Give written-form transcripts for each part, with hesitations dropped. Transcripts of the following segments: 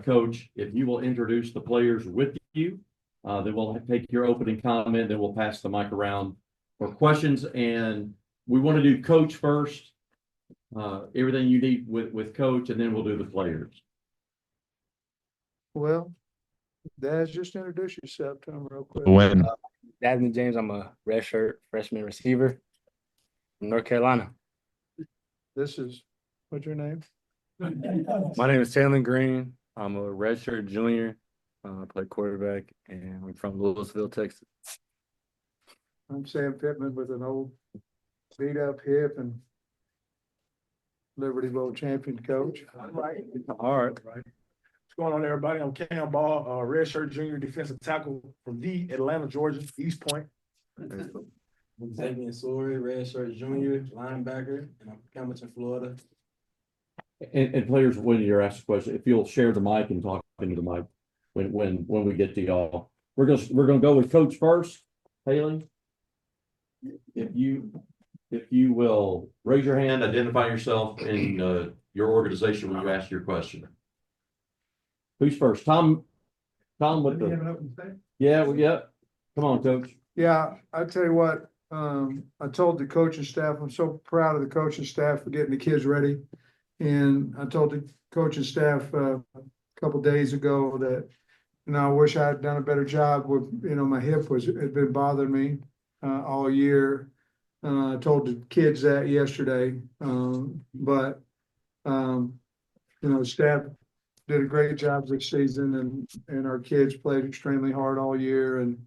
Coach, if you will introduce the players with you, then we'll take your opening comment, then we'll pass the mic around for questions. And we want to do Coach first, everything you need with Coach, and then we'll do the players. Well, Daz, just introduce yourself to him real quick. Desmond James, I'm a redshirt freshman receiver from North Carolina. What's your name? My name is Taylor Green. I'm a redshirt junior. I play quarterback, and I'm from Louisville, Texas. I'm Sam Pittman with an old beat up hip and Liberty Bowl champion coach. All right. What's going on, everybody? I'm Cam Ball, redshirt junior defensive tackle from the Atlanta, Georgia, East Point. I'm Xavier Sori, redshirt junior linebacker, and I'm from Campbellton, Florida. And players, when you're asked a question, if you'll share the mic and talk into the mic when we get to y'all. We're gonna go with Coach first. Haley, if you will raise your hand, identify yourself and your organization when you ask your question. Who's first? Tom with the yeah. Come on, Coach. Yeah, I tell you what, I told the coaching staff, I'm so proud of the coaching staff for getting the kids ready. And I told the coaching staff a couple days ago that, I wish I had done a better job with, my hip had been bothering me all year. I told the kids that yesterday, but staff did a great job this season, and our kids played extremely hard all year, and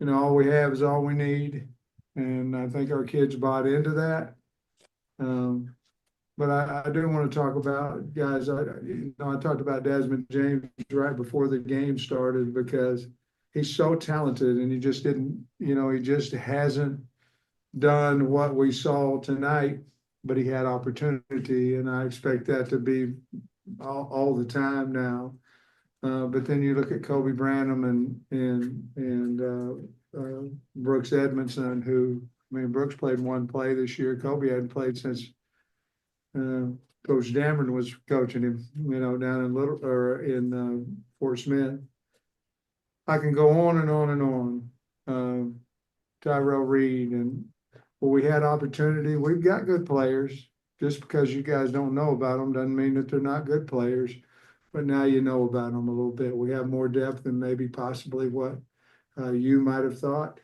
all we have is all we need, and I think our kids bought into that. But I do want to talk about, guys, I talked about Desmond James right before the game started because he's so talented, and he just didn't, he just hasn't done what we saw tonight, but he had opportunity, and I expect that to be all the time now. But then you look at Kobe Branham and Brooks Edmondson, who, Brooks played one play this year. Kobe hadn't played since Coach Dameron was coaching him, down in Fort Smith. I can go on and on and on. Tyrell Reed, we had opportunity. We've got good players. Just because you guys don't know about them doesn't mean that they're not good players. But now you know about them a little bit. We have more depth than maybe possibly what you might have thought.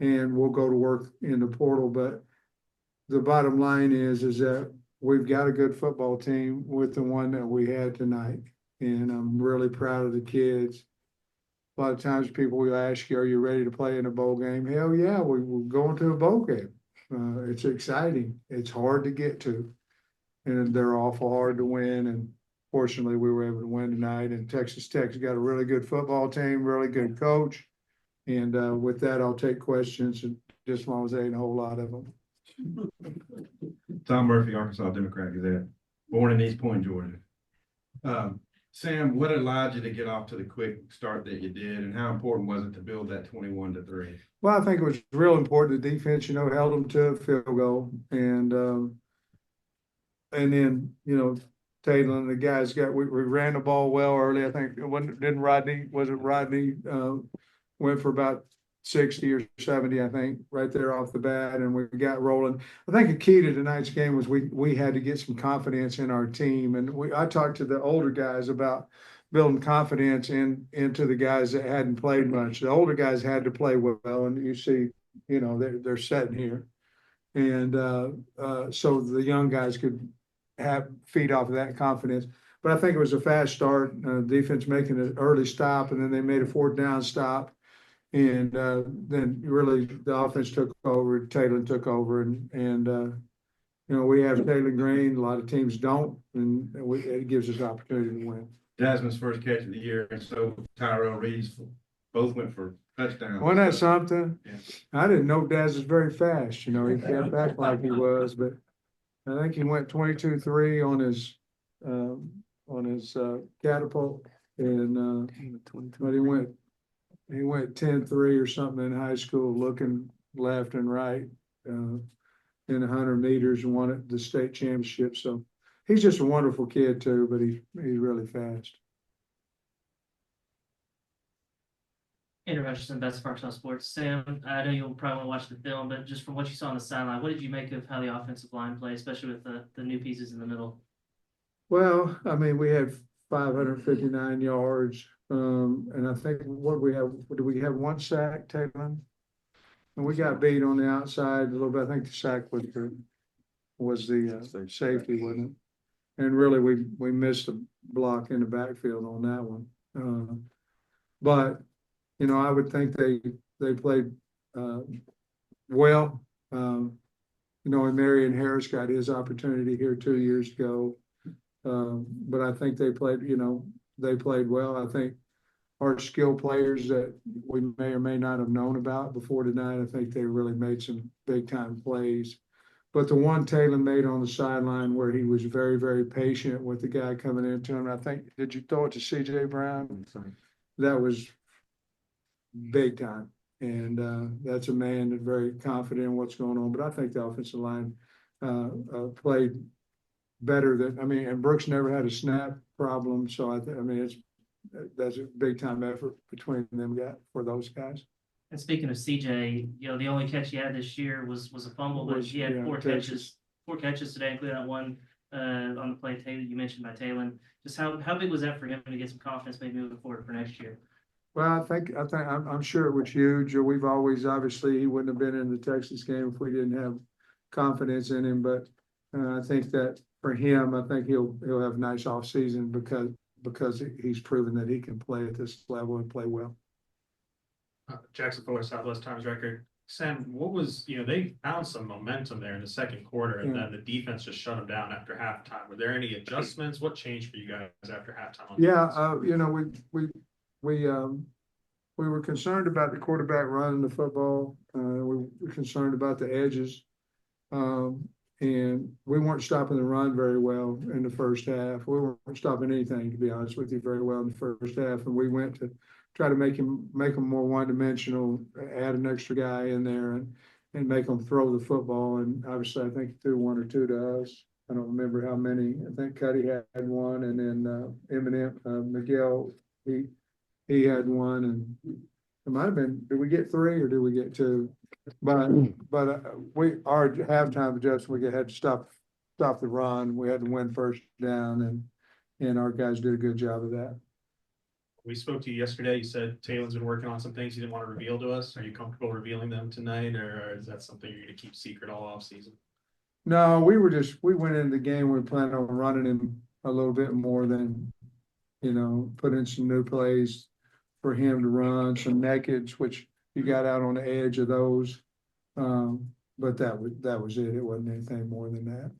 And we'll go to work in the portal. But the bottom line is that we've got a good football team with the one that we had tonight. And I'm really proud of the kids. A lot of times people will ask you, are you ready to play in a bowl game? Hell yeah, we're going to a bowl game. It's exciting. It's hard to get to. And they're awful hard to win. And fortunately, we were able to win tonight. And Texas Tech's got a really good football team, really good coach. And with that, I'll take questions, and just as long as there ain't a whole lot of them. Tom Murphy, Arkansas Democrat Gazette, born in East Point, Georgia. Sam, what allowed you to get off to the quick start that you did, and how important was it to build that 21-3? Well, I think it was real important. The defense, held them to a field goal, and then Taylor and the guys we ran the ball well early. I think Rodney went for about 60 or 70, I think, right there off the bat, and we got rolling. I think the key to tonight's game was we had to get some confidence in our team, and I talked to the older guys about building confidence into the guys that hadn't played much. The older guys had to play well, and you see, they're sitting here, and so the young guys could feed off of that confidence. But I think it was a fast start. Defense making an early stop, and then they made a 4th down stop. And then really the offense took over, Taylor took over, and we have Taylor Green. A lot of teams don't, and it gives us opportunity to win. Jasmine's first catch of the year, and so Tyrell Reed's both went for touchdowns. Wasn't that something? Yeah. I didn't know Daz was very fast. He kept back like he was, but I think he went 22-3 on his catapult, and but he went 10-3 or something in high school, looking left and right in 100 meters, and won the state championship. So he's just a wonderful kid too, but he's really fast. Andrew Hutchinson, Best Sparks on Sports. Sam, I know you'll probably watch the film, but just from what you saw on the sideline, what did you make of how the offensive line played, especially with the new pieces in the middle? Well, I mean, we had 559 yards, and I think what do we have one sack, Taylor? And we got beat on the outside a little bit. I think the sack was the safety, wasn't it? And really, we missed a block in the backfield on that one. But you know, I would think they played well. You know, and Marion Harris got his opportunity here 2 years ago. But I think they played well. I think our skill players that we may or may not have known about before tonight, I think they really made some big time plays. But the one Taylor made on the sideline where he was very, very patient with the guy coming into him, I think, did you throw it to CJ Brown? That was big time. And that's a man that's very confident in what's going on. But I think the offensive line played better than, I mean, and Brooks never had a snap problem. So I mean, that's a big time effort between them for those guys. And speaking of CJ, you know, the only catch he had this year was a fumble, but he had four catches today, including that one on the play Taylor you mentioned by Taylor. Just how big was that for him to get some confidence maybe moving forward for next year? Well, I'm sure it was huge. We've always, obviously, he wouldn't have been in the Texas game if we didn't have confidence in him. But I think that for him, I think he'll have a nice off season because he's proven that he can play at this level and play well. Jackson Fuller, Southwest Times Record. Sam, they found some momentum there in the second quarter, and then the defense just shut them down after halftime. Were there any adjustments? What changed for you guys after halftime? You know, we were concerned about the quarterback running the football. We were concerned about the edges, and we weren't stopping the run very well in the first half. We weren't stopping anything, to be honest with you, very well in the first half, and we went to try to make him more one-dimensional, add an extra guy in there and make him throw the football. And obviously, I think he threw one or two to us. I don't remember how many. I think Cuddy had one, and then Miguel, he had one, and it might have been, did we get three or did we get two? But our halftime adjustment, we had to stop the run. We had to win first down, and our guys did a good job of that. We spoke to you yesterday. You said Taylor's been working on some things you didn't want to reveal to us. Are you comfortable revealing them tonight, or is that something you're going to keep secret all off season? No, we went into the game, we planned on running him a little bit more than, put in some new plays for him to run, some nakeds, which you got out on the edge of those. But that was it. It wasn't anything more than that.